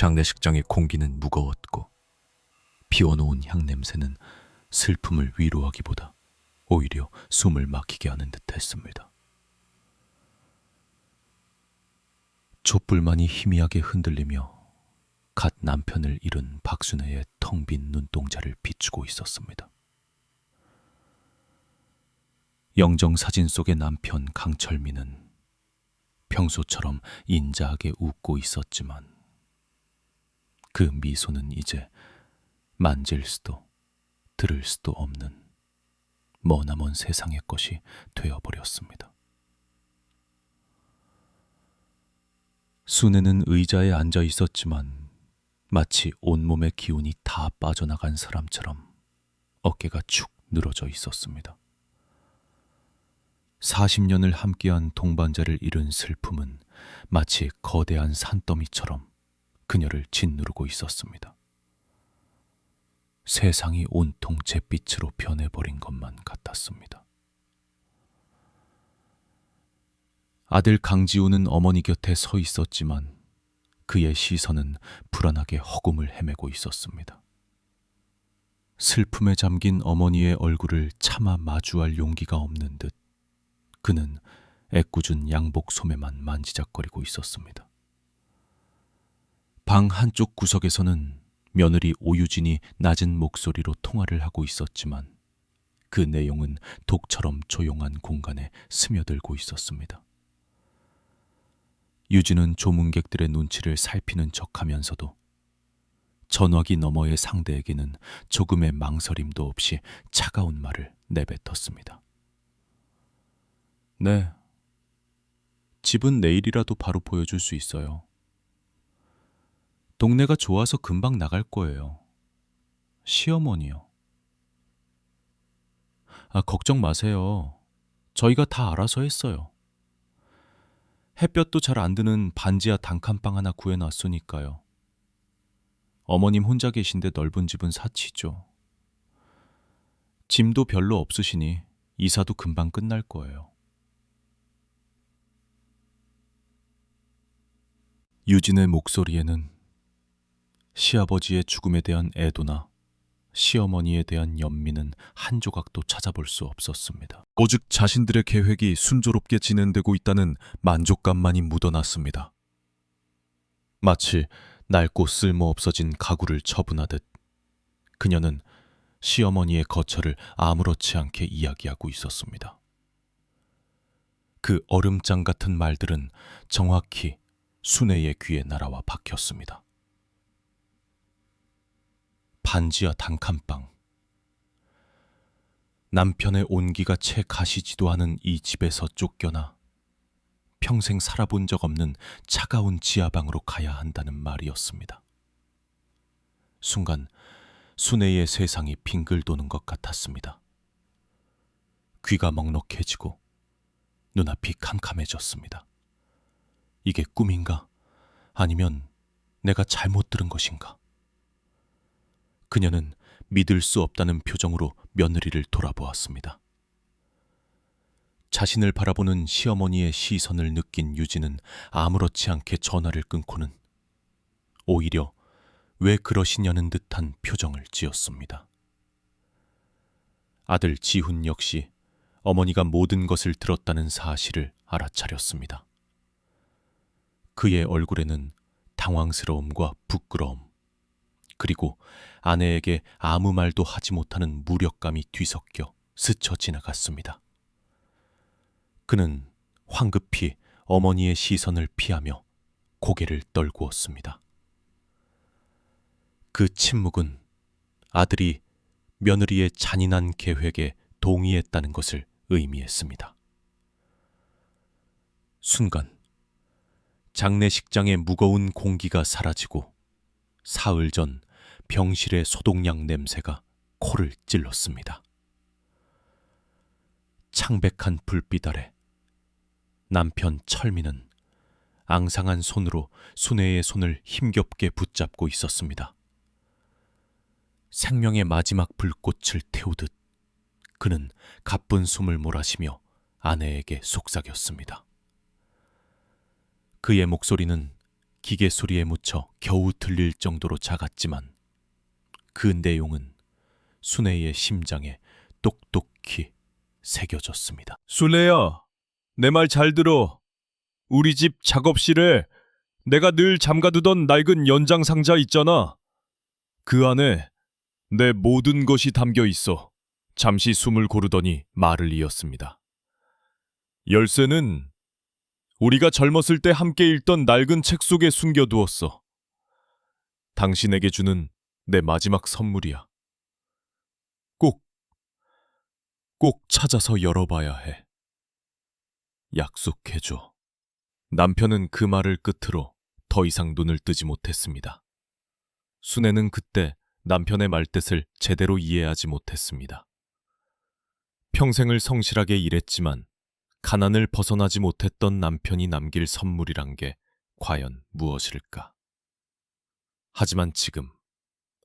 장례식장의 공기는 무거웠고 피워놓은 향냄새는 슬픔을 위로하기보다 오히려 숨을 막히게 하는 듯했습니다. 촛불만이 희미하게 흔들리며 갓 남편을 잃은 박순애의 텅 빈 눈동자를 비추고 있었습니다. 영정사진 속의 남편 강철민은 평소처럼 인자하게 웃고 있었지만 그 미소는 이제 만질 수도 들을 수도 없는 머나먼 세상의 것이 되어버렸습니다. 순애는 의자에 앉아 있었지만 마치 온몸의 기운이 다 빠져나간 사람처럼 어깨가 축 늘어져 있었습니다. 40년을 함께한 동반자를 잃은 슬픔은 마치 거대한 산더미처럼 그녀를 짓누르고 있었습니다. 세상이 온통 잿빛으로 변해버린 것만 같았습니다. 아들 강지우는 어머니 곁에 서 있었지만 그의 시선은 불안하게 허공을 헤매고 있었습니다. 슬픔에 잠긴 어머니의 얼굴을 차마 마주할 용기가 없는 듯 그는 애꿎은 양복 소매만 만지작거리고 있었습니다. 방 한쪽 구석에서는 며느리 오유진이 낮은 목소리로 통화를 하고 있었지만 그 내용은 독처럼 조용한 공간에 스며들고 있었습니다. 유진은 조문객들의 눈치를 살피는 척하면서도 전화기 너머의 상대에게는 조금의 망설임도 없이 차가운 말을 내뱉었습니다. 네, 집은 내일이라도 바로 보여줄 수 있어요. 동네가 좋아서 금방 나갈 거예요. 시어머니요. 걱정 마세요. 저희가 다 알아서 했어요. 햇볕도 잘 안 드는 반지하 단칸방 하나 구해놨으니까요. 어머님 혼자 계신데 넓은 집은 사치죠. 짐도 별로 없으시니 이사도 금방 끝날 거예요. 유진의 목소리에는 시아버지의 죽음에 대한 애도나 시어머니에 대한 연민은 한 조각도 찾아볼 수 없었습니다. 오직 자신들의 계획이 순조롭게 진행되고 있다는 만족감만이 묻어났습니다. 마치 낡고 쓸모없어진 가구를 처분하듯 그녀는 시어머니의 거처를 아무렇지 않게 이야기하고 있었습니다. 그 얼음장 같은 말들은 정확히 순애의 귀에 날아와 박혔습니다. 반지하 단칸방. 남편의 온기가 채 가시지도 않은 이 집에서 쫓겨나 평생 살아본 적 없는 차가운 지하방으로 가야 한다는 말이었습니다. 순간 순애의 세상이 빙글 도는 것 같았습니다. 귀가 먹먹해지고 눈앞이 캄캄해졌습니다. 이게 꿈인가? 아니면 내가 잘못 들은 것인가? 그녀는 믿을 수 없다는 표정으로 며느리를 돌아보았습니다. 자신을 바라보는 시어머니의 시선을 느낀 유진은 아무렇지 않게 전화를 끊고는 오히려 왜 그러시냐는 듯한 표정을 지었습니다. 아들 지훈 역시 어머니가 모든 것을 들었다는 사실을 알아차렸습니다. 그의 얼굴에는 당황스러움과 부끄러움, 그리고 아내에게 아무 말도 하지 못하는 무력감이 뒤섞여 스쳐 지나갔습니다. 그는 황급히 어머니의 시선을 피하며 고개를 떨구었습니다. 그 침묵은 아들이 며느리의 잔인한 계획에 동의했다는 것을 의미했습니다. 순간 장례식장의 무거운 공기가 사라지고 사흘 전 병실의 소독약 냄새가 코를 찔렀습니다. 창백한 불빛 아래 남편 철민은 앙상한 손으로 순애의 손을 힘겹게 붙잡고 있었습니다. 생명의 마지막 불꽃을 태우듯 그는 가쁜 숨을 몰아쉬며 아내에게 속삭였습니다. 그의 목소리는 기계 소리에 묻혀 겨우 들릴 정도로 작았지만 그 내용은 순애의 심장에 똑똑히 새겨졌습니다. 순애야, 내 말 잘 들어. 우리 집 작업실에 내가 늘 잠가두던 낡은 연장 상자 있잖아. 그 안에 내 모든 것이 담겨 있어. 잠시 숨을 고르더니 말을 이었습니다. 열쇠는 우리가 젊었을 때 함께 읽던 낡은 책 속에 숨겨두었어. 당신에게 주는 내 마지막 선물이야. 꼭 찾아서 열어봐야 해. 약속해줘. 남편은 그 말을 끝으로 더 이상 눈을 뜨지 못했습니다. 순애는 그때 남편의 말뜻을 제대로 이해하지 못했습니다. 평생을 성실하게 일했지만 가난을 벗어나지 못했던 남편이 남길 선물이란 게 과연 무엇일까? 하지만 지금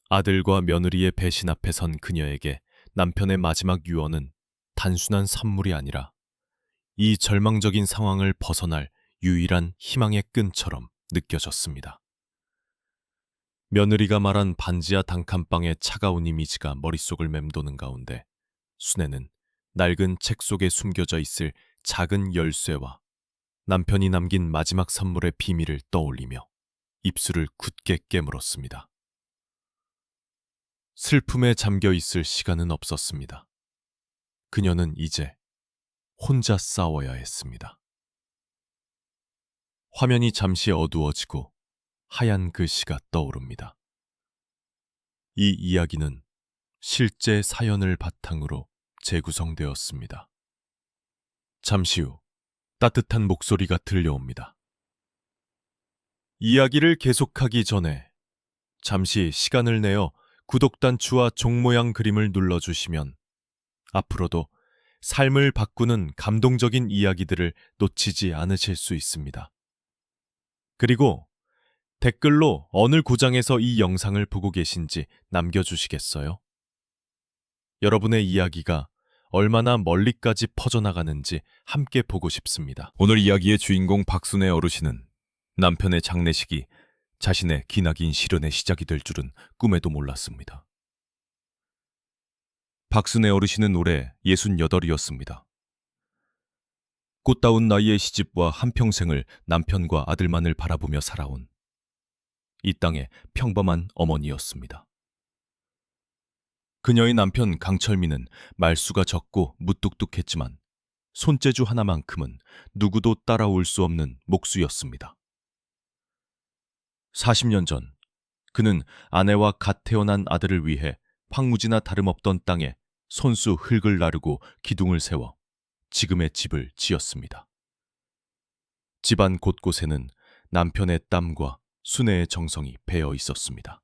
아들과 며느리의 배신 앞에 선 그녀에게 남편의 마지막 유언은 단순한 선물이 아니라 이 절망적인 상황을 벗어날 유일한 희망의 끈처럼 느껴졌습니다. 며느리가 말한 반지하 단칸방의 차가운 이미지가 머릿속을 맴도는 가운데 순애는 낡은 책 속에 숨겨져 있을 작은 열쇠와 남편이 남긴 마지막 선물의 비밀을 떠올리며 입술을 굳게 깨물었습니다. 슬픔에 잠겨 있을 시간은 없었습니다. 그녀는 이제 혼자 싸워야 했습니다. 화면이 잠시 어두워지고 하얀 글씨가 떠오릅니다. 이 이야기는 실제 사연을 바탕으로 재구성되었습니다. 잠시 후 따뜻한 목소리가 들려옵니다. 이야기를 계속하기 전에 잠시 시간을 내어 구독 단추와 종 모양 그림을 눌러주시면 앞으로도 삶을 바꾸는 감동적인 이야기들을 놓치지 않으실 수 있습니다. 그리고 댓글로 어느 구장에서 이 영상을 보고 계신지 남겨주시겠어요? 여러분의 이야기가 얼마나 멀리까지 퍼져나가는지 함께 보고 싶습니다. 오늘 이야기의 주인공 박순애 어르신은 남편의 장례식이 자신의 기나긴 시련의 시작이 될 줄은 꿈에도 몰랐습니다. 박순애 어르신은 올해 68이었습니다. 꽃다운 나이의 시집과 한평생을 남편과 아들만을 바라보며 살아온 이 땅의 평범한 어머니였습니다. 그녀의 남편 강철민은 말수가 적고 무뚝뚝했지만 손재주 하나만큼은 누구도 따라올 수 없는 목수였습니다. 40년 전 그는 아내와 갓 태어난 아들을 위해 황무지나 다름없던 땅에 손수 흙을 나르고 기둥을 세워 지금의 집을 지었습니다. 집안 곳곳에는 남편의 땀과 순애의 정성이 배어 있었습니다.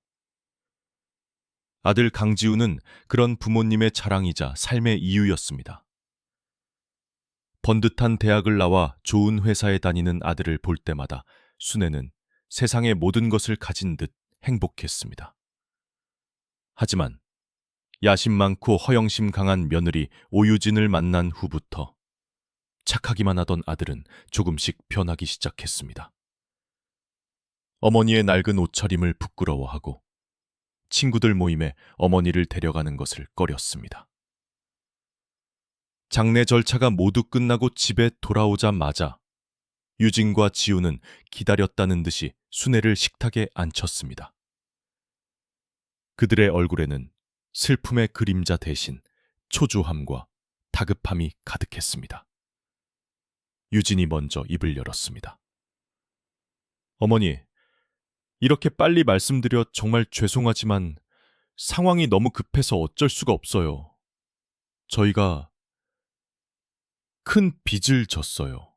아들 강지우는 그런 부모님의 자랑이자 삶의 이유였습니다. 번듯한 대학을 나와 좋은 회사에 다니는 아들을 볼 때마다 순애는 세상의 모든 것을 가진 듯 행복했습니다. 하지만 야심 많고 허영심 강한 며느리 오유진을 만난 후부터 착하기만 하던 아들은 조금씩 변하기 시작했습니다. 어머니의 낡은 옷차림을 부끄러워하고 친구들 모임에 어머니를 데려가는 것을 꺼렸습니다. 장례 절차가 모두 끝나고 집에 돌아오자마자 유진과 지우는 기다렸다는 듯이 순애를 식탁에 앉혔습니다. 그들의 얼굴에는 슬픔의 그림자 대신 초조함과 다급함이 가득했습니다. 유진이 먼저 입을 열었습니다. 어머니, 이렇게 빨리 말씀드려 정말 죄송하지만 상황이 너무 급해서 어쩔 수가 없어요. 저희가 큰 빚을 졌어요.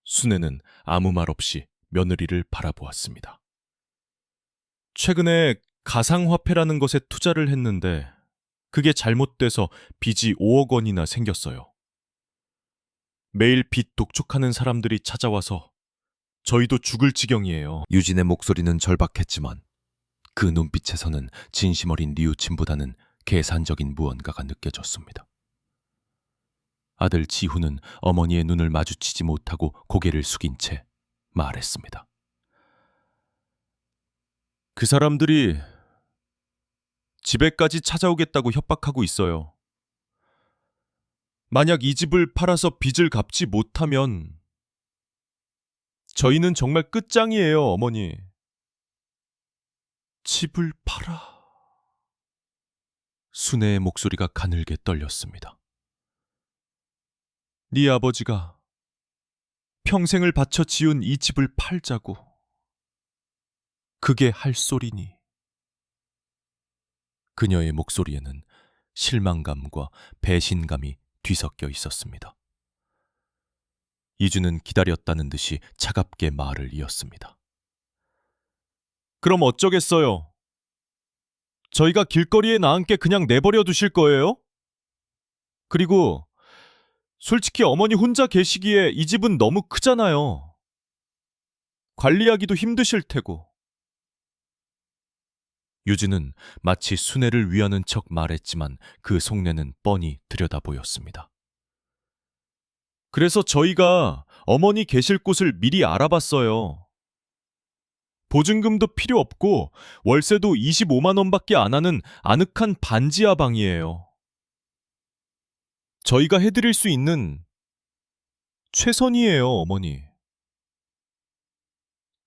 순애는 아무 말 없이 며느리를 바라보았습니다. 최근에 가상화폐라는 것에 투자를 했는데 그게 잘못돼서 빚이 5억 원이나 생겼어요. 매일 빚 독촉하는 사람들이 찾아와서 저희도 죽을 지경이에요. 유진의 목소리는 절박했지만 그 눈빛에서는 진심 어린 뉘우침보다는 계산적인 무언가가 느껴졌습니다. 아들 지후는 어머니의 눈을 마주치지 못하고 고개를 숙인 채 말했습니다. 그 사람들이 집에까지 찾아오겠다고 협박하고 있어요. 만약 이 집을 팔아서 빚을 갚지 못하면 저희는 정말 끝장이에요, 어머니. 집을 팔아. 순애의 목소리가 가늘게 떨렸습니다. 네 아버지가 평생을 바쳐 지은 이 집을 팔자고. 그게 할 소리니. 그녀의 목소리에는 실망감과 배신감이 뒤섞여 있었습니다. 이주는 기다렸다는 듯이 차갑게 말을 이었습니다. 그럼 어쩌겠어요? 저희가 길거리에 나앉게 그냥 내버려 두실 거예요? 그리고 솔직히 어머니 혼자 계시기에 이 집은 너무 크잖아요. 관리하기도 힘드실 테고. 유진은 마치 순애를 위하는 척 말했지만 그 속내는 뻔히 들여다보였습니다. 그래서 저희가 어머니 계실 곳을 미리 알아봤어요. 보증금도 필요 없고 월세도 25만 원밖에 안 하는 아늑한 반지하 방이에요. 저희가 해드릴 수 있는 최선이에요, 어머니.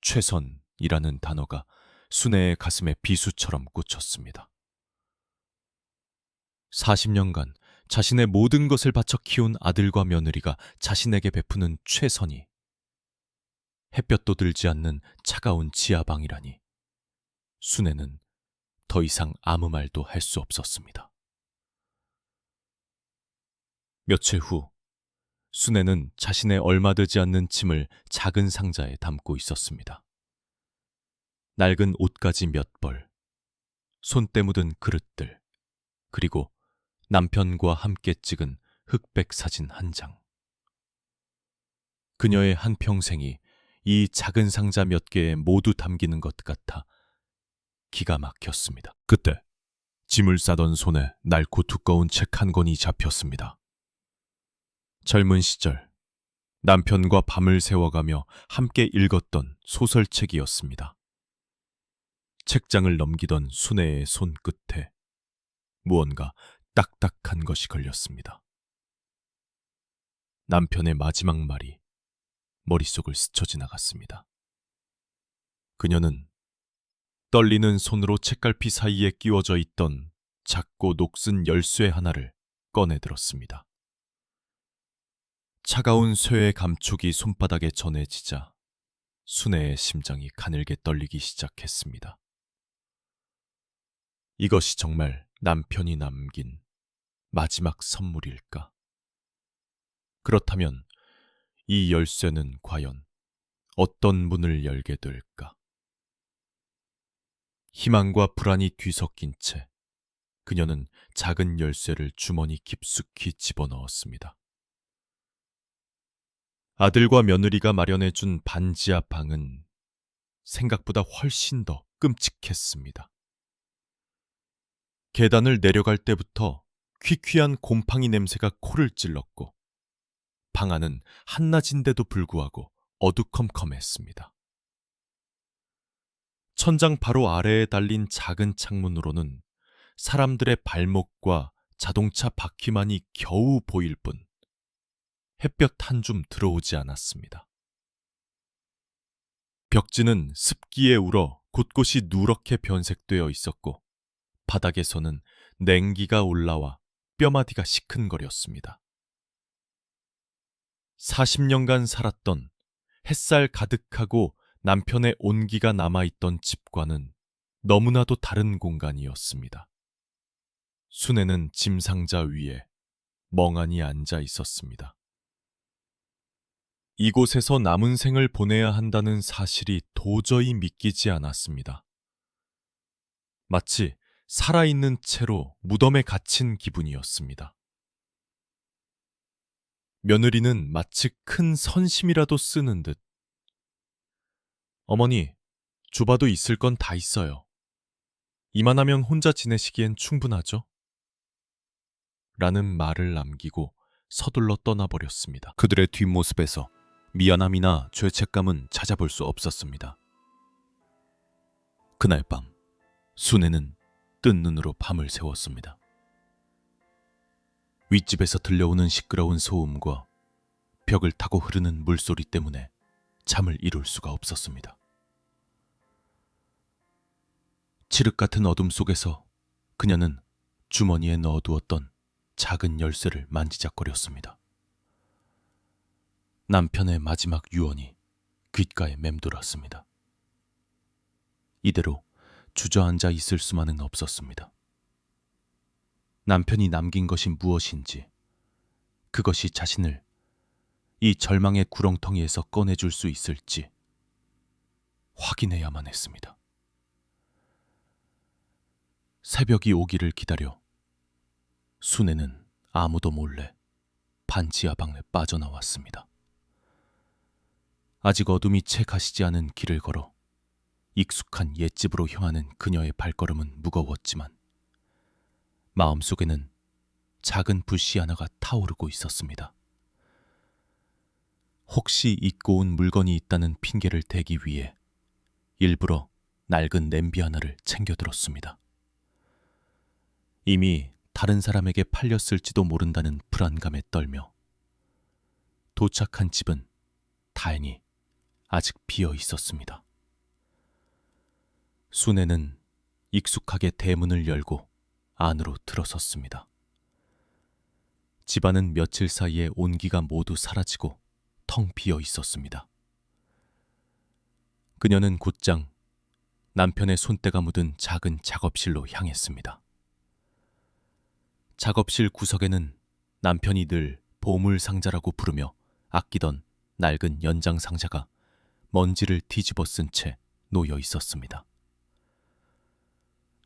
최선이라는 단어가 순애의 가슴에 비수처럼 꽂혔습니다. 40년간 자신의 모든 것을 바쳐 키운 아들과 며느리가 자신에게 베푸는 최선이 햇볕도 들지 않는 차가운 지하방이라니 순애는 더 이상 아무 말도 할 수 없었습니다. 며칠 후 순애는 자신의 얼마 되지 않는 짐을 작은 상자에 담고 있었습니다. 낡은 옷가지 몇 벌, 손때 묻은 그릇들, 그리고 남편과 함께 찍은 흑백 사진 한 장. 그녀의 한평생이 이 작은 상자 몇 개에 모두 담기는 것 같아 기가 막혔습니다. 그때 짐을 싸던 손에 낡고 두꺼운 책 한 권이 잡혔습니다. 젊은 시절 남편과 밤을 새워가며 함께 읽었던 소설책이었습니다. 책장을 넘기던 순애의 손끝에 무언가 딱딱한 것이 걸렸습니다. 남편의 마지막 말이 머릿속을 스쳐 지나갔습니다. 그녀는 떨리는 손으로 책갈피 사이에 끼워져 있던 작고 녹슨 열쇠 하나를 꺼내들었습니다. 차가운 쇠의 감촉이 손바닥에 전해지자 순애의 심장이 가늘게 떨리기 시작했습니다. 이것이 정말 남편이 남긴 마지막 선물일까? 그렇다면 이 열쇠는 과연 어떤 문을 열게 될까? 희망과 불안이 뒤섞인 채 그녀는 작은 열쇠를 주머니 깊숙이 집어넣었습니다. 아들과 며느리가 마련해준 반지하 방은 생각보다 훨씬 더 끔찍했습니다. 계단을 내려갈 때부터 퀴퀴한 곰팡이 냄새가 코를 찔렀고 방 안은 한낮인데도 불구하고 어두컴컴했습니다. 천장 바로 아래에 달린 작은 창문으로는 사람들의 발목과 자동차 바퀴만이 겨우 보일 뿐 햇볕 한 줌 들어오지 않았습니다. 벽지는 습기에 울어 곳곳이 누렇게 변색되어 있었고 바닥에서는 냉기가 올라와 뼈마디가 시큰거렸습니다. 40년간 살았던 햇살 가득하고 남편의 온기가 남아있던 집과는 너무나도 다른 공간이었습니다. 순애는 짐 상자 위에 멍하니 앉아 있었습니다. 이곳에서 남은 생을 보내야 한다는 사실이 도저히 믿기지 않았습니다. 마치 살아있는 채로 무덤에 갇힌 기분이었습니다. 며느리는 마치 큰 선심이라도 쓰는 듯 어머니, 좁아도 있을 건 다 있어요. 이만하면 혼자 지내시기엔 충분하죠? 라는 말을 남기고 서둘러 떠나버렸습니다. 그들의 뒷모습에서 미안함이나 죄책감은 찾아볼 수 없었습니다. 그날 밤 순애는 뜬 눈으로 밤을 새웠습니다. 윗집에서 들려오는 시끄러운 소음과 벽을 타고 흐르는 물소리 때문에 잠을 이룰 수가 없었습니다. 칠흑 같은 어둠 속에서 그녀는 주머니에 넣어두었던 작은 열쇠를 만지작거렸습니다. 남편의 마지막 유언이 귓가에 맴돌았습니다. 이대로 주저앉아 있을 수만은 없었습니다. 남편이 남긴 것이 무엇인지, 그것이 자신을 이 절망의 구렁텅이에서 꺼내줄 수 있을지 확인해야만 했습니다. 새벽이 오기를 기다려 순애는 아무도 몰래 반지하 방에 빠져나왔습니다. 아직 어둠이 채 가시지 않은 길을 걸어 익숙한 옛집으로 향하는 그녀의 발걸음은 무거웠지만 마음속에는 작은 불씨 하나가 타오르고 있었습니다. 혹시 잊고 온 물건이 있다는 핑계를 대기 위해 일부러 낡은 냄비 하나를 챙겨들었습니다. 이미 다른 사람에게 팔렸을지도 모른다는 불안감에 떨며 도착한 집은 다행히 아직 비어 있었습니다. 순애는 익숙하게 대문을 열고 안으로 들어섰습니다. 집안은 며칠 사이에 온기가 모두 사라지고 텅 비어 있었습니다. 그녀는 곧장 남편의 손때가 묻은 작은 작업실로 향했습니다. 작업실 구석에는 남편이 늘 보물상자라고 부르며 아끼던 낡은 연장상자가 먼지를 뒤집어 쓴 채 놓여 있었습니다.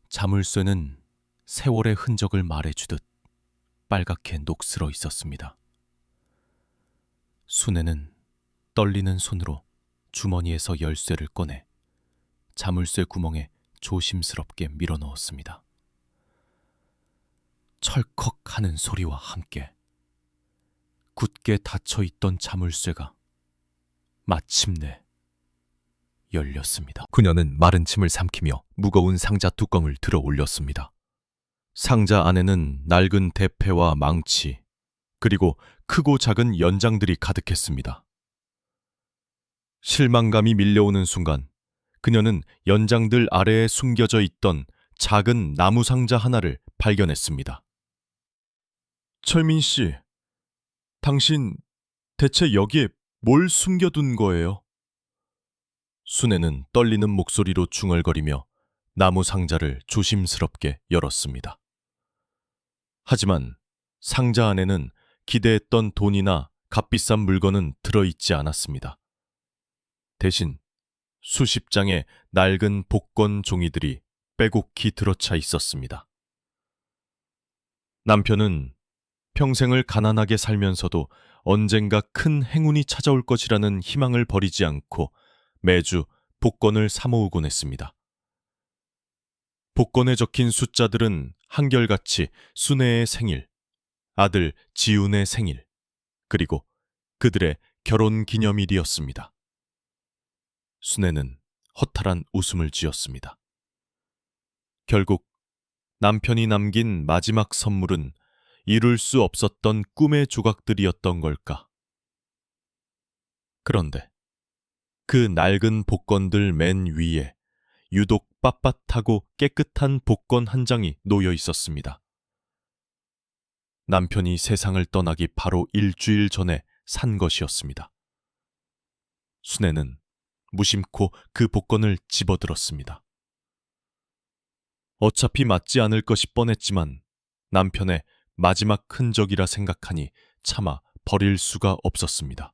자물쇠는 세월의 흔적을 말해주듯 빨갛게 녹슬어 있었습니다. 순애는 떨리는 손으로 주머니에서 열쇠를 꺼내 자물쇠 구멍에 조심스럽게 밀어 넣었습니다. 철컥 하는 소리와 함께 굳게 닫혀있던 자물쇠가 마침내 열렸습니다. 그녀는 마른 침을 삼키며 무거운 상자 뚜껑을 들어 올렸습니다. 상자 안에는 낡은 대패와 망치, 그리고 크고 작은 연장들이 가득했습니다. 실망감이 밀려오는 순간 그녀는 연장들 아래에 숨겨져 있던 작은 나무 상자 하나를 발견했습니다. 철민 씨, 당신 대체 여기에 뭘 숨겨둔 거예요? 순애는 떨리는 목소리로 중얼거리며 나무 상자를 조심스럽게 열었습니다. 하지만 상자 안에는 기대했던 돈이나 값비싼 물건은 들어있지 않았습니다. 대신 수십 장의 낡은 복권 종이들이 빼곡히 들어차 있었습니다. 남편은 평생을 가난하게 살면서도 언젠가 큰 행운이 찾아올 것이라는 희망을 버리지 않고 매주 복권을 사모으곤 했습니다. 복권에 적힌 숫자들은 한결같이 순애의 생일, 아들 지훈의 생일, 그리고 그들의 결혼 기념일이었습니다. 순애는 허탈한 웃음을 지었습니다. 결국 남편이 남긴 마지막 선물은 이룰 수 없었던 꿈의 조각들이었던 걸까? 그런데 그 낡은 복권들 맨 위에 유독 빳빳하고 깨끗한 복권 한 장이 놓여 있었습니다. 남편이 세상을 떠나기 바로 일주일 전에 산 것이었습니다. 순애는 무심코 그 복권을 집어들었습니다. 어차피 맞지 않을 것이 뻔했지만 남편의 마지막 흔적이라 생각하니 차마 버릴 수가 없었습니다.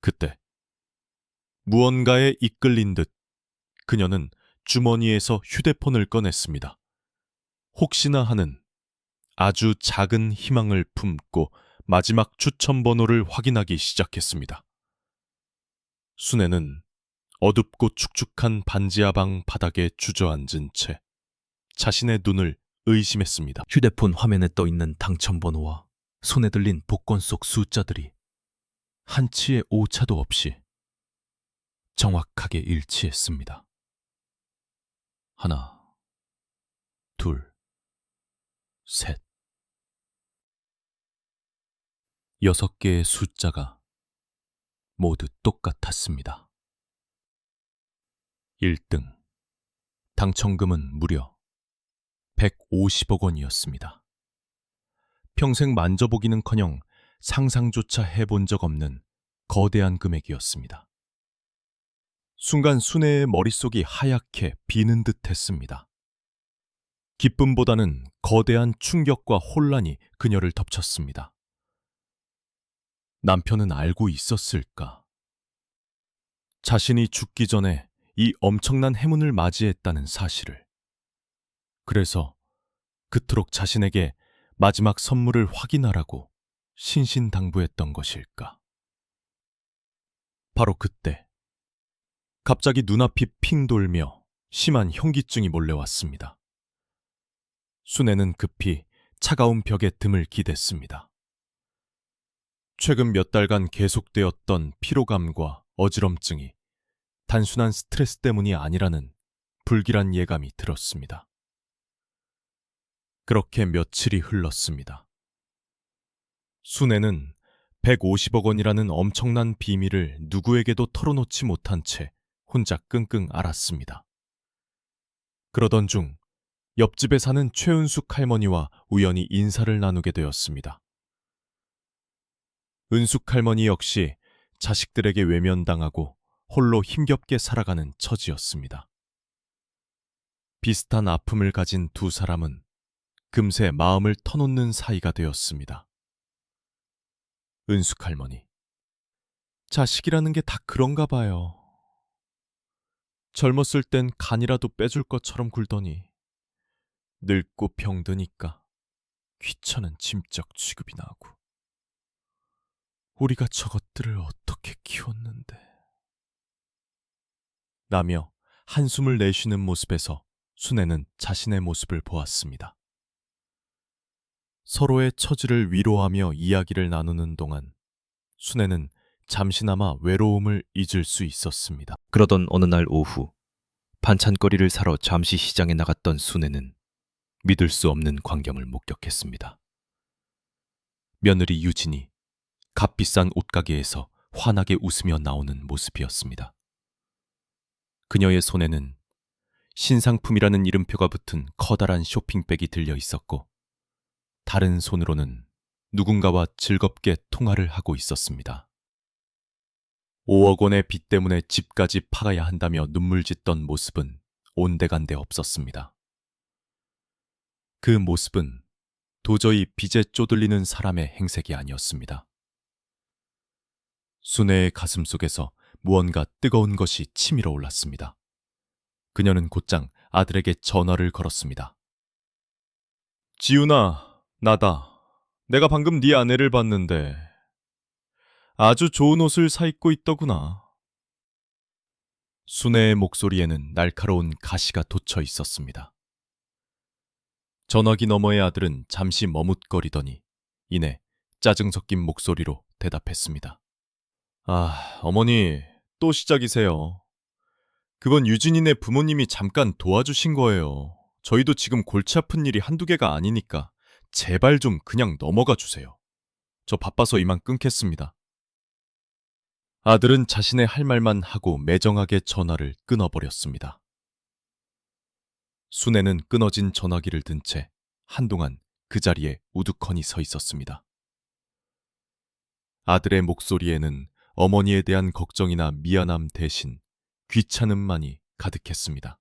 그때 무언가에 이끌린 듯 그녀는 주머니에서 휴대폰을 꺼냈습니다. 혹시나 하는 아주 작은 희망을 품고 마지막 추천 번호를 확인하기 시작했습니다. 순애는 어둡고 축축한 반지하 방 바닥에 주저앉은 채 자신의 눈을 의심했습니다. 휴대폰 화면에 떠있는 당첨번호와 손에 들린 복권 속 숫자들이 한치의 오차도 없이 정확하게 일치했습니다. 하나, 둘, 셋. 6개의 숫자가 모두 똑같았습니다. 1등. 당첨금은 무려 150억 원이었습니다. 평생 만져보기는커녕 상상조차 해본 적 없는 거대한 금액이었습니다. 순간 순애의 머릿속이 하얗게 비는 듯 했습니다. 기쁨보다는 거대한 충격과 혼란이 그녀를 덮쳤습니다. 남편은 알고 있었을까? 자신이 죽기 전에 이 엄청난 행운을 맞이했다는 사실을. 그래서 그토록 자신에게 마지막 선물을 확인하라고 신신당부했던 것일까? 바로 그때 갑자기 눈앞이 핑 돌며 심한 현기증이 몰려왔습니다. 순애는 급히 차가운 벽에 등을 기댔습니다. 최근 몇 달간 계속되었던 피로감과 어지럼증이 단순한 스트레스 때문이 아니라는 불길한 예감이 들었습니다. 그렇게 며칠이 흘렀습니다. 순애는 150억 원이라는 엄청난 비밀을 누구에게도 털어놓지 못한 채 혼자 끙끙 앓았습니다. 그러던 중 옆집에 사는 최은숙 할머니와 우연히 인사를 나누게 되었습니다. 은숙 할머니 역시 자식들에게 외면당하고 홀로 힘겹게 살아가는 처지였습니다. 비슷한 아픔을 가진 두 사람은 금세 마음을 터놓는 사이가 되었습니다. 은숙 할머니. 자식이라는 게 다 그런가 봐요. 젊었을 땐 간이라도 빼줄 것처럼 굴더니 늙고 병드니까 귀찮은 짐짝 취급이나 하고. 우리가 저것들을 어떻게 키웠는데. 라며 한숨을 내쉬는 모습에서 순애는 자신의 모습을 보았습니다. 서로의 처지를 위로하며 이야기를 나누는 동안 순애는 잠시나마 외로움을 잊을 수 있었습니다. 그러던 어느 날 오후 반찬거리를 사러 잠시 시장에 나갔던 순애는 믿을 수 없는 광경을 목격했습니다. 며느리 유진이 값비싼 옷가게에서 환하게 웃으며 나오는 모습이었습니다. 그녀의 손에는 신상품이라는 이름표가 붙은 커다란 쇼핑백이 들려 있었고 다른 손으로는 누군가와 즐겁게 통화를 하고 있었습니다. 5억 원의 빚 때문에 집까지 팔아야 한다며 눈물 짓던 모습은 온데간데 없었습니다. 그 모습은 도저히 빚에 쪼들리는 사람의 행색이 아니었습니다. 순애의 가슴 속에서 무언가 뜨거운 것이 치밀어 올랐습니다. 그녀는 곧장 아들에게 전화를 걸었습니다. 지훈아, 나다. 내가 방금 네 아내를 봤는데 아주 좋은 옷을 사 입고 있더구나. 순애의 목소리에는 날카로운 가시가 돋쳐 있었습니다. 전화기 너머의 아들은 잠시 머뭇거리더니 이내 짜증 섞인 목소리로 대답했습니다. 아, 어머니, 또 시작이세요. 그건 유진이네 부모님이 잠깐 도와주신 거예요. 저희도 지금 골치 아픈 일이 한두 개가 아니니까 제발 좀 그냥 넘어가 주세요. 저 바빠서 이만 끊겠습니다. 아들은 자신의 할 말만 하고 매정하게 전화를 끊어버렸습니다. 순애는 끊어진 전화기를 든 채 한동안 그 자리에 우두커니 서 있었습니다. 아들의 목소리에는 어머니에 대한 걱정이나 미안함 대신 귀찮음만이 가득했습니다.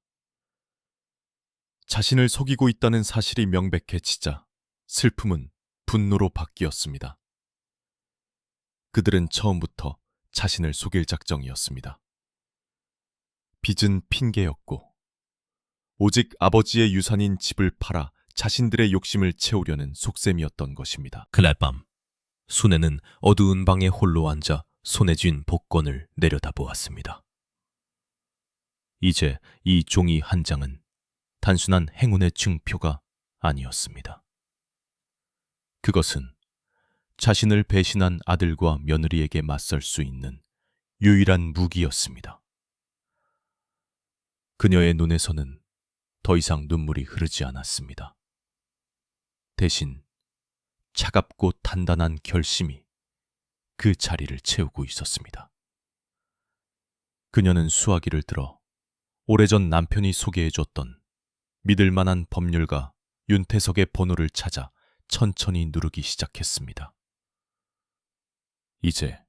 자신을 속이고 있다는 사실이 명백해지자 슬픔은 분노로 바뀌었습니다. 그들은 처음부터 자신을 속일 작정이었습니다. 빚은 핑계였고 오직 아버지의 유산인 집을 팔아 자신들의 욕심을 채우려는 속셈이었던 것입니다. 그날 밤 순애는 어두운 방에 홀로 앉아 손에 쥔 복권을 내려다보았습니다. 이제 이 종이 한 장은 단순한 행운의 증표가 아니었습니다. 그것은 자신을 배신한 아들과 며느리에게 맞설 수 있는 유일한 무기였습니다. 그녀의 눈에서는 더 이상 눈물이 흐르지 않았습니다. 대신 차갑고 단단한 결심이 그 자리를 채우고 있었습니다. 그녀는 수화기를 들어 오래전 남편이 소개해줬던 믿을 만한 법률가 윤태석의 번호를 찾아 천천히 누르기 시작했습니다. 이제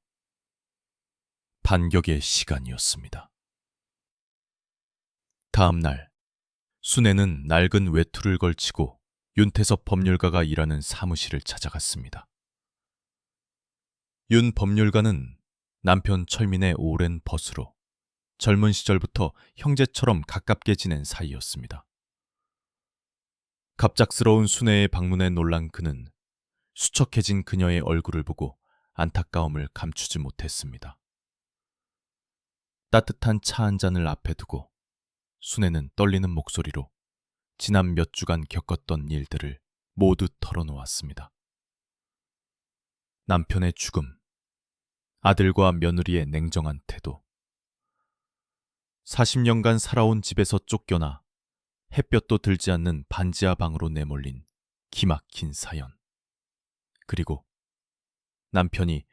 반격의 시간이었습니다. 다음 날 순애는 낡은 외투를 걸치고 윤태석 법률가가 일하는 사무실을 찾아갔습니다. 윤 법률가는 남편 철민의 오랜 벗으로 젊은 시절부터 형제처럼 가깝게 지낸 사이였습니다. 갑작스러운 순애의 방문에 놀란 그는 수척해진 그녀의 얼굴을 보고 안타까움을 감추지 못했습니다. 따뜻한 차 한 잔을 앞에 두고 순애는 떨리는 목소리로 지난 몇 주간 겪었던 일들을 모두 털어놓았습니다. 남편의 죽음, 아들과 며느리의 냉정한 태도, 40년간 살아온 집에서 쫓겨나 햇볕도 들지 않는 반지하 방으로 내몰린 기막힌 사연, 그리고 남편이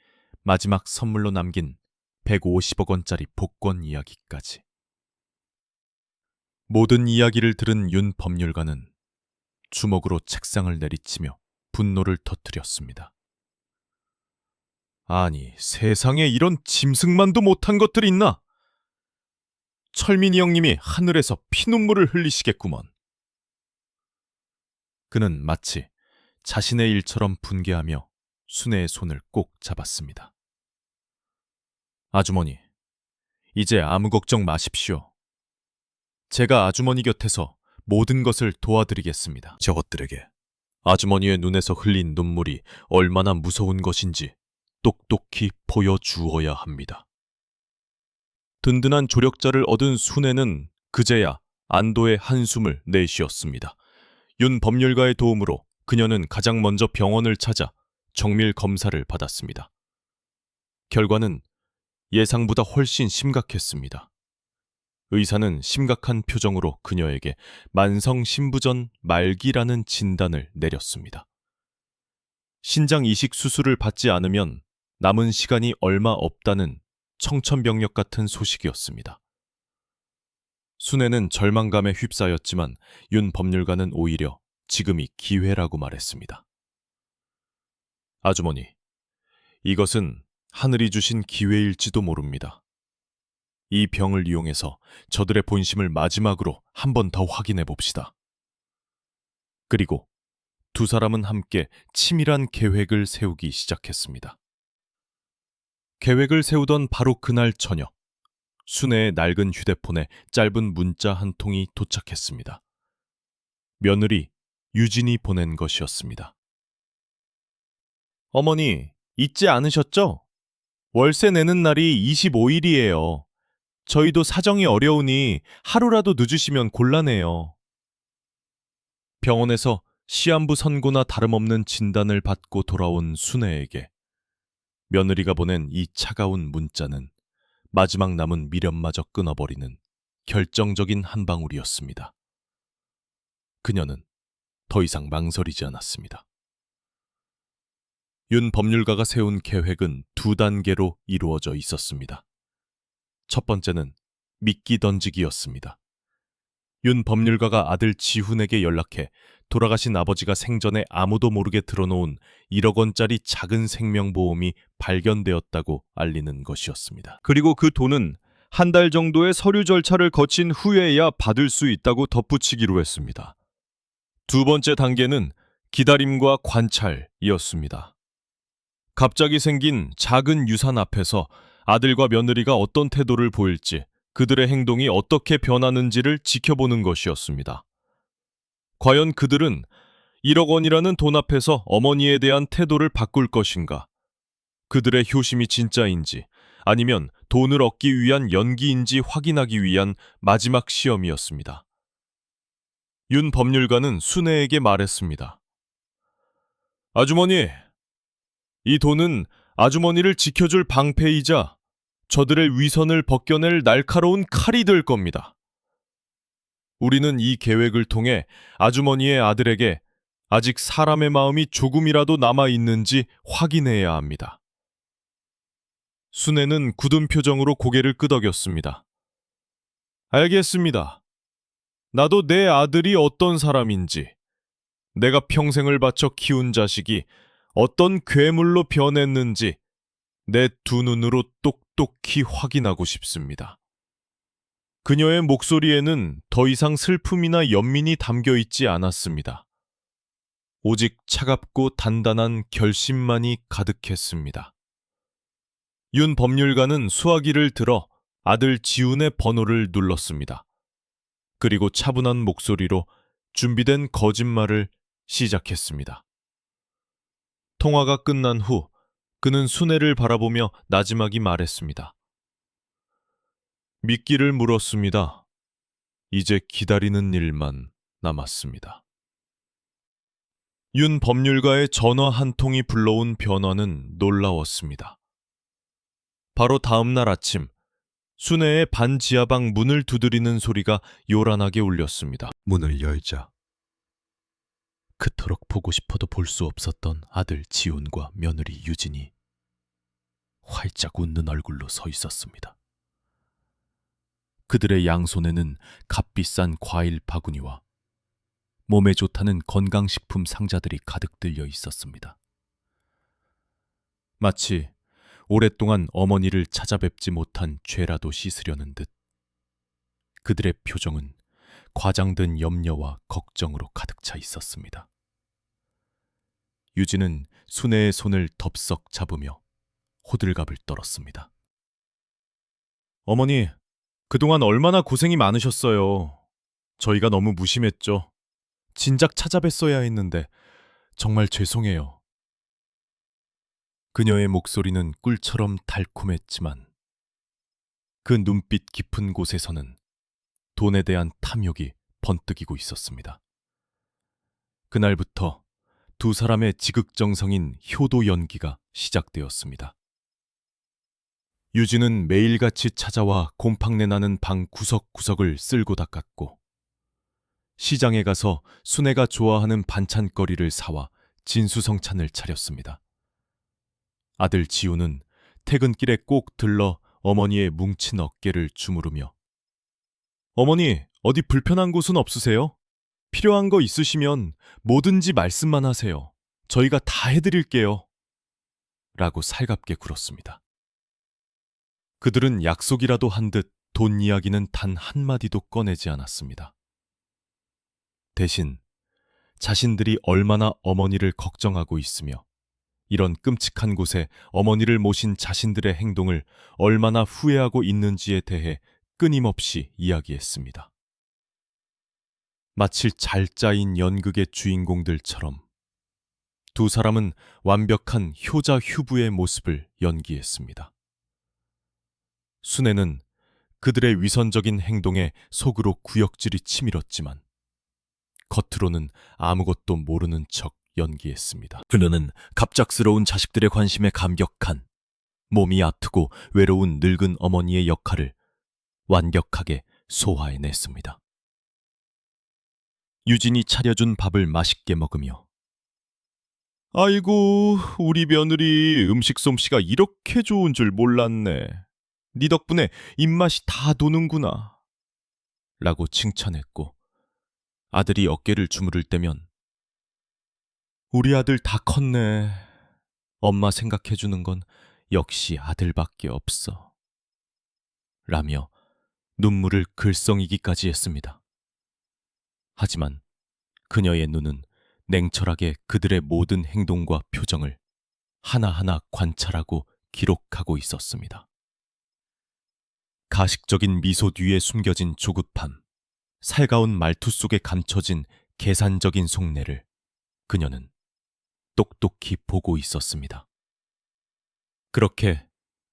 마지막 선물로 남긴 150억 원짜리 복권 이야기까지. 모든 이야기를 들은 윤 법률가는 주먹으로 책상을 내리치며 분노를 터뜨렸습니다. 아니, 세상에 이런 짐승만도 못한 것들이 있나? 철민이 형님이 하늘에서 피눈물을 흘리시겠구먼. 그는 마치 자신의 일처럼 분개하며 순애의 손을 꼭 잡았습니다. 아주머니, 이제 아무 걱정 마십시오. 제가 아주머니 곁에서 모든 것을 도와드리겠습니다. 저것들에게 아주머니의 눈에서 흘린 눈물이 얼마나 무서운 것인지 똑똑히 보여주어야 합니다. 든든한 조력자를 얻은 순애는 그제야 안도의 한숨을 내쉬었습니다. 윤 법률가의 도움으로 그녀는 가장 먼저 병원을 찾아 정밀 검사를 받았습니다. 결과는 예상보다 훨씬 심각했습니다. 의사는 심각한 표정으로 그녀에게 만성 신부전 말기라는 진단을 내렸습니다. 신장 이식 수술을 받지 않으면 남은 시간이 얼마 없다는 청천벽력 같은 소식이었습니다. 순애는 절망감에 휩싸였지만 윤 법률가는 오히려 지금이 기회라고 말했습니다. 아주머니, 이것은 하늘이 주신 기회일지도 모릅니다. 이 병을 이용해서 저들의 본심을 마지막으로 한 번 더 확인해 봅시다. 그리고 두 사람은 함께 치밀한 계획을 세우기 시작했습니다. 계획을 세우던 바로 그날 저녁, 순애의 낡은 휴대폰에 짧은 문자 한 통이 도착했습니다. 며느리 유진이 보낸 것이었습니다. 어머니, 잊지 않으셨죠? 월세 내는 날이 25일이에요. 저희도 사정이 어려우니 하루라도 늦으시면 곤란해요. 병원에서 시한부 선고나 다름없는 진단을 받고 돌아온 순애에게 며느리가 보낸 이 차가운 문자는 마지막 남은 미련마저 끊어버리는 결정적인 한 방울이었습니다. 그녀는 더 이상 망설이지 않았습니다. 윤 법률가가 세운 계획은 두 단계로 이루어져 있었습니다. 첫 번째는 미끼 던지기였습니다. 윤 법률가가 아들 지훈에게 연락해 돌아가신 아버지가 생전에 아무도 모르게 들어놓은 1억 원짜리 작은 생명보험이 발견되었다고 알리는 것이었습니다. 그리고 그 돈은 한 달 정도의 서류 절차를 거친 후에야 받을 수 있다고 덧붙이기로 했습니다. 두 번째 단계는 기다림과 관찰이었습니다. 갑자기 생긴 작은 유산 앞에서 아들과 며느리가 어떤 태도를 보일지, 그들의 행동이 어떻게 변하는지를 지켜보는 것이었습니다. 과연 그들은 1억 원이라는 돈 앞에서 어머니에 대한 태도를 바꿀 것인가? 그들의 효심이 진짜인지 아니면 돈을 얻기 위한 연기인지 확인하기 위한 마지막 시험이었습니다. 윤 법률가는 순애에게 말했습니다. 아주머니, 이 돈은 아주머니를 지켜줄 방패이자 저들의 위선을 벗겨낼 날카로운 칼이 될 겁니다. 우리는 이 계획을 통해 아주머니의 아들에게 아직 사람의 마음이 조금이라도 남아 있는지 확인해야 합니다. 순애는 굳은 표정으로 고개를 끄덕였습니다. 알겠습니다. 나도 내 아들이 어떤 사람인지, 내가 평생을 바쳐 키운 자식이 어떤 괴물로 변했는지 내 두 눈으로 똑똑히 확인하고 싶습니다. 그녀의 목소리에는 더 이상 슬픔이나 연민이 담겨 있지 않았습니다. 오직 차갑고 단단한 결심만이 가득했습니다. 윤 법률가는 수화기를 들어 아들 지훈의 번호를 눌렀습니다. 그리고 차분한 목소리로 준비된 거짓말을 시작했습니다. 통화가 끝난 후 그는 순애를 바라보며 나지막이 말했습니다. 미끼를 물었습니다. 이제 기다리는 일만 남았습니다. 윤 법률가의 전화 한 통이 불러온 변화는 놀라웠습니다. 바로 다음 날 아침, 순애의 반지하방 문을 두드리는 소리가 요란하게 울렸습니다. 문을 열자. 그토록 보고 싶어도 볼 수 없었던 아들 지훈과 며느리 유진이 활짝 웃는 얼굴로 서 있었습니다. 그들의 양손에는 값비싼 과일 바구니와 몸에 좋다는 건강식품 상자들이 가득 들려 있었습니다. 마치 오랫동안 어머니를 찾아뵙지 못한 죄라도 씻으려는 듯 그들의 표정은 과장된 염려와 걱정으로 가득 차 있었습니다. 유진은 순애의 손을 덥석 잡으며 호들갑을 떨었습니다. 어머니, 그동안 얼마나 고생이 많으셨어요. 저희가 너무 무심했죠. 진작 찾아뵀어야 했는데 정말 죄송해요. 그녀의 목소리는 꿀처럼 달콤했지만 그 눈빛 깊은 곳에서는 돈에 대한 탐욕이 번뜩이고 있었습니다. 그날부터 두 사람의 지극정성인 효도 연기가 시작되었습니다. 유진은 매일같이 찾아와 곰팡내 나는 방 구석구석을 쓸고 닦았고 시장에 가서 순애가 좋아하는 반찬거리를 사와 진수성찬을 차렸습니다. 아들 지우는 퇴근길에 꼭 들러 어머니의 뭉친 어깨를 주무르며 어머니, 어디 불편한 곳은 없으세요? 필요한 거 있으시면 뭐든지 말씀만 하세요. 저희가 다 해드릴게요. 라고 살갑게 굴었습니다. 그들은 약속이라도 한 듯 돈 이야기는 단 한마디도 꺼내지 않았습니다. 대신 자신들이 얼마나 어머니를 걱정하고 있으며 이런 끔찍한 곳에 어머니를 모신 자신들의 행동을 얼마나 후회하고 있는지에 대해 끊임없이 이야기했습니다. 마치 잘 짜인 연극의 주인공들처럼 두 사람은 완벽한 효자 휴부의 모습을 연기했습니다. 순애는 그들의 위선적인 행동에 속으로 구역질이 치밀었지만 겉으로는 아무것도 모르는 척 연기했습니다. 그녀는 갑작스러운 자식들의 관심에 감격한 몸이 아프고 외로운 늙은 어머니의 역할을 완벽하게 소화해냈습니다. 유진이 차려준 밥을 맛있게 먹으며 아이고, 우리 며느리 음식 솜씨가 이렇게 좋은 줄 몰랐네. 네 덕분에 입맛이 다 도는구나. 라고 칭찬했고 아들이 어깨를 주무를 때면 우리 아들 다 컸네. 엄마 생각해주는 건 역시 아들밖에 없어. 라며 눈물을 글썽이기까지 했습니다. 하지만 그녀의 눈은 냉철하게 그들의 모든 행동과 표정을 하나하나 관찰하고 기록하고 있었습니다. 가식적인 미소 뒤에 숨겨진 조급함, 살가운 말투 속에 감춰진 계산적인 속내를 그녀는 똑똑히 보고 있었습니다. 그렇게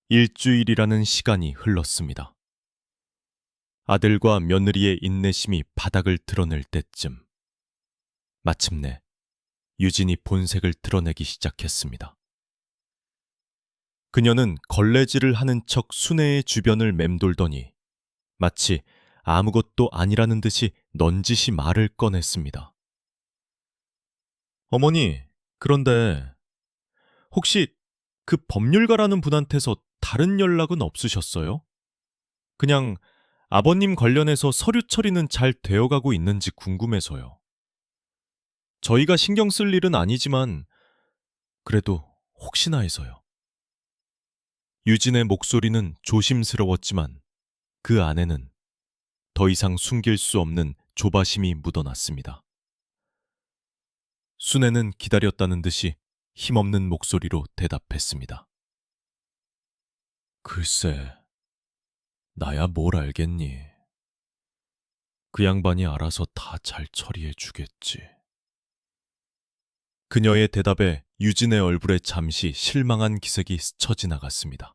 일주일이라는 시간이 흘렀습니다. 아들과 며느리의 인내심이 바닥을 드러낼 때쯤 마침내 유진이 본색을 드러내기 시작했습니다. 그녀는 걸레질을 하는 척 순애의 주변을 맴돌더니 마치 아무것도 아니라는 듯이 넌지시 말을 꺼냈습니다. 어머니, 그런데 혹시 그 법률가라는 분한테서 다른 연락은 없으셨어요? 그냥 아버님 관련해서 서류 처리는 잘 되어가고 있는지 궁금해서요. 저희가 신경 쓸 일은 아니지만 그래도 혹시나 해서요. 유진의 목소리는 조심스러웠지만 그 안에는 더 이상 숨길 수 없는 조바심이 묻어났습니다. 순애는 기다렸다는 듯이 힘없는 목소리로 대답했습니다. 글쎄, 나야 뭘 알겠니? 그 양반이 알아서 다 잘 처리해 주겠지. 그녀의 대답에 유진의 얼굴에 잠시 실망한 기색이 스쳐 지나갔습니다.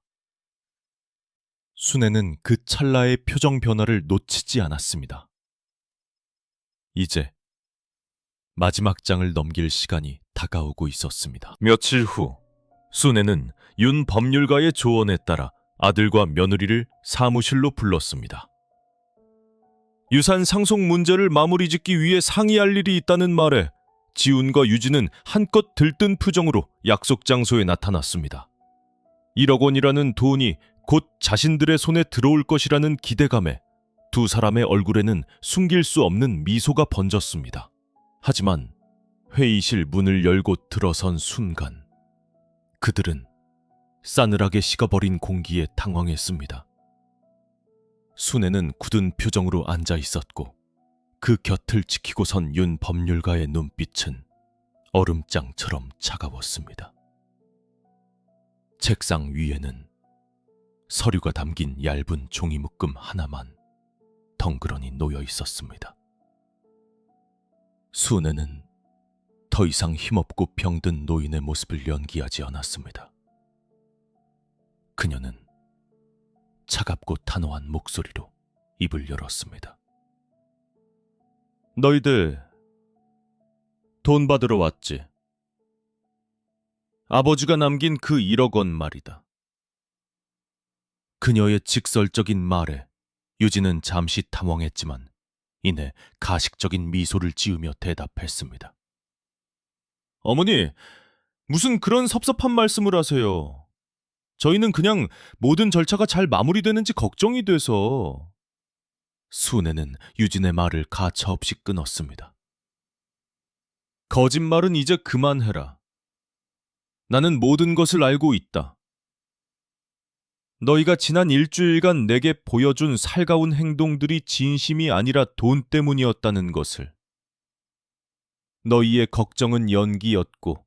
순애는 그 찰나의 표정 변화를 놓치지 않았습니다. 이제 마지막 장을 넘길 시간이 다가오고 있었습니다. 며칠 후 순애는 윤 법률가의 조언에 따라 아들과 며느리를 사무실로 불렀습니다. 유산 상속 문제를 마무리 짓기 위해 상의할 일이 있다는 말에 지훈과 유진은 한껏 들뜬 표정으로 약속 장소에 나타났습니다. 1억 원이라는 돈이 곧 자신들의 손에 들어올 것이라는 기대감에 두 사람의 얼굴에는 숨길 수 없는 미소가 번졌습니다. 하지만 회의실 문을 열고 들어선 순간 그들은 싸늘하게 식어버린 공기에 당황했습니다. 순애는 굳은 표정으로 앉아 있었고 그 곁을 지키고 선 윤 법률가의 눈빛은 얼음장처럼 차가웠습니다. 책상 위에는 서류가 담긴 얇은 종이 묶음 하나만 덩그러니 놓여 있었습니다. 순애는 더 이상 힘없고 병든 노인의 모습을 연기하지 않았습니다. 그녀는 차갑고 단호한 목소리로 입을 열었습니다. 너희들 돈 받으러 왔지? 아버지가 남긴 그 1억 원 말이다. 그녀의 직설적인 말에 유진은 잠시 당황했지만 이내 가식적인 미소를 지으며 대답했습니다. 어머니, 무슨 그런 섭섭한 말씀을 하세요. 저희는 그냥 모든 절차가 잘 마무리되는지 걱정이 돼서. 순애는 유진의 말을 가차없이 끊었습니다. 거짓말은 이제 그만해라. 나는 모든 것을 알고 있다. 너희가 지난 일주일간 내게 보여준 살가운 행동들이 진심이 아니라 돈 때문이었다는 것을. 너희의 걱정은 연기였고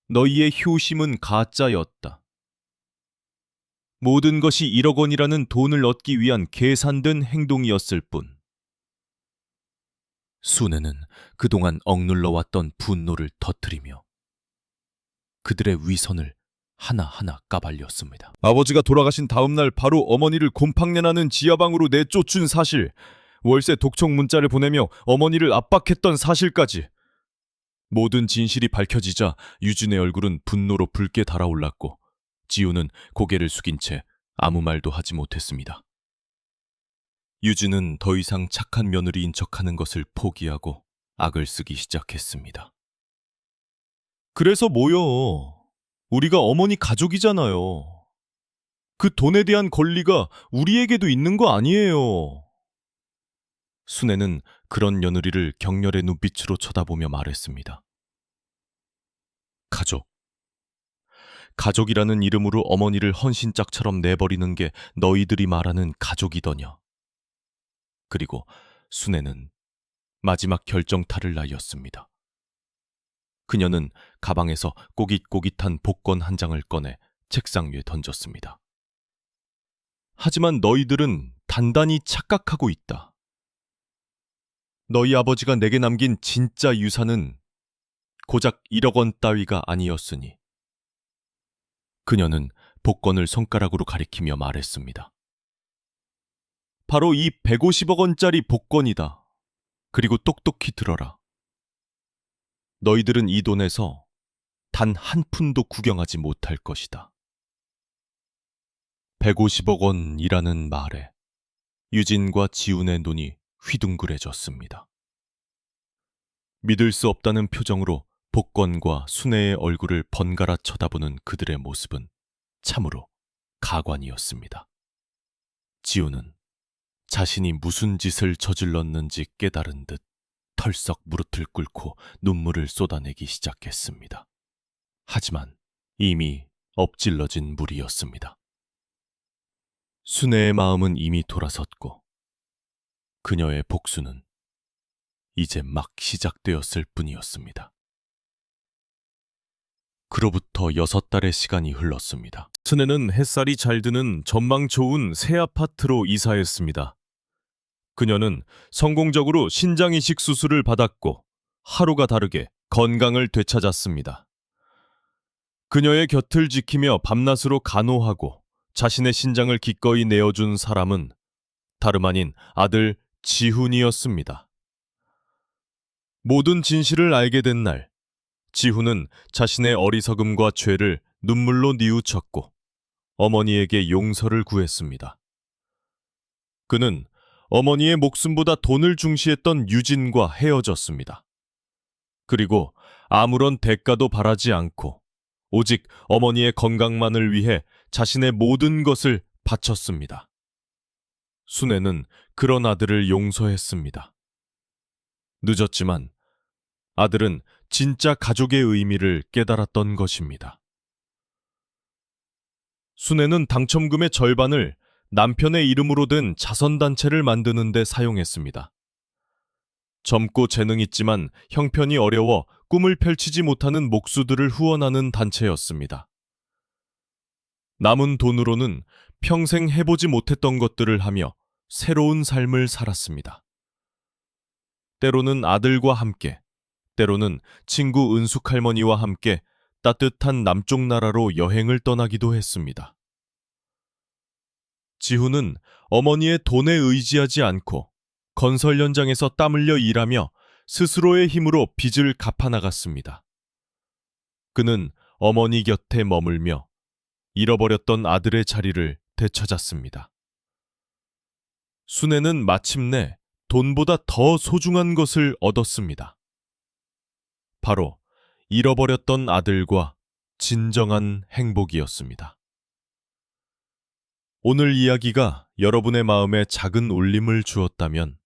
너희의 효심은 가짜였다. 모든 것이 1억 원이라는 돈을 얻기 위한 계산된 행동이었을 뿐. 순애는 그동안 억눌러왔던 분노를 터뜨리며 그들의 위선을 하나하나 까발렸습니다. 아버지가 돌아가신 다음 날 바로 어머니를 곰팡내나는 지하방으로 내쫓은 사실, 월세 독촉 문자를 보내며 어머니를 압박했던 사실까지. 모든 진실이 밝혀지자 유진의 얼굴은 분노로 붉게 달아올랐고 지우는 고개를 숙인 채 아무 말도 하지 못했습니다. 유진은 더 이상 착한 며느리인 척하는 것을 포기하고 악을 쓰기 시작했습니다. 그래서 뭐요? 우리가 어머니 가족이잖아요. 그 돈에 대한 권리가 우리에게도 있는 거 아니에요. 순애는 그런 며느리를 격렬의 눈빛으로 쳐다보며 말했습니다. 가족. 가족이라는 이름으로 어머니를 헌신짝처럼 내버리는 게 너희들이 말하는 가족이더냐. 그리고 순애는 마지막 결정타를 날렸습니다. 그녀는 가방에서 꼬깃꼬깃한 복권 한 장을 꺼내 책상 위에 던졌습니다. 하지만 너희들은 단단히 착각하고 있다. 너희 아버지가 내게 남긴 진짜 유산은 고작 1억 원 따위가 아니었으니. 그녀는 복권을 손가락으로 가리키며 말했습니다. 바로 이 150억 원짜리 복권이다. 그리고 똑똑히 들어라. 너희들은 이 돈에서 단 한 푼도 구경하지 못할 것이다. 150억 원이라는 말에 유진과 지훈의 눈이 휘둥그레졌습니다. 믿을 수 없다는 표정으로 복권과 순애의 얼굴을 번갈아 쳐다보는 그들의 모습은 참으로 가관이었습니다. 지훈은 자신이 무슨 짓을 저질렀는지 깨달은 듯 털썩 무릎을 꿇고 눈물을 쏟아내기 시작했습니다. 하지만 이미 엎질러진 물이었습니다. 순애의 마음은 이미 돌아섰고 그녀의 복수는 이제 막 시작되었을 뿐이었습니다. 그로부터 6달의 시간이 흘렀습니다. 순애는 햇살이 잘 드는 전망 좋은 새 아파트로 이사했습니다. 그녀는 성공적으로 신장 이식 수술을 받았고 하루가 다르게 건강을 되찾았습니다. 그녀의 곁을 지키며 밤낮으로 간호하고 자신의 신장을 기꺼이 내어준 사람은 다름 아닌 아들 지훈이었습니다. 모든 진실을 알게 된 날, 지훈은 자신의 어리석음과 죄를 눈물로 뉘우쳤고 어머니에게 용서를 구했습니다. 그는 어머니의 목숨보다 돈을 중시했던 유진과 헤어졌습니다. 그리고 아무런 대가도 바라지 않고 오직 어머니의 건강만을 위해 자신의 모든 것을 바쳤습니다. 순애는 그런 아들을 용서했습니다. 늦었지만 아들은 진짜 가족의 의미를 깨달았던 것입니다. 순애는 당첨금의 절반을 남편의 이름으로 된 자선단체를 만드는 데 사용했습니다. 젊고 재능 있지만 형편이 어려워 꿈을 펼치지 못하는 목수들을 후원하는 단체였습니다. 남은 돈으로는 평생 해보지 못했던 것들을 하며 새로운 삶을 살았습니다. 때로는 아들과 함께, 때로는 친구 은숙 할머니와 함께 따뜻한 남쪽 나라로 여행을 떠나기도 했습니다. 지훈은 어머니의 돈에 의지하지 않고 건설 현장에서 땀 흘려 일하며 스스로의 힘으로 빚을 갚아나갔습니다. 그는 어머니 곁에 머물며 잃어버렸던 아들의 자리를 되찾았습니다. 순애는 마침내 돈보다 더 소중한 것을 얻었습니다. 바로 잃어버렸던 아들과 진정한 행복이었습니다. 오늘 이야기가 여러분의 마음에 작은 울림을 주었다면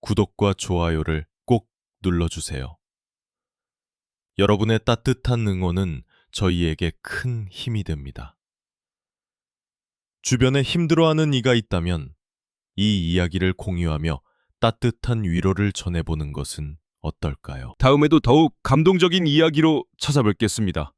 구독과 좋아요를 꼭 눌러주세요. 여러분의 따뜻한 응원은 저희에게 큰 힘이 됩니다. 주변에 힘들어하는 이가 있다면 이 이야기를 공유하며 따뜻한 위로를 전해보는 것은 어떨까요? 다음에도 더욱 감동적인 이야기로 찾아뵙겠습니다.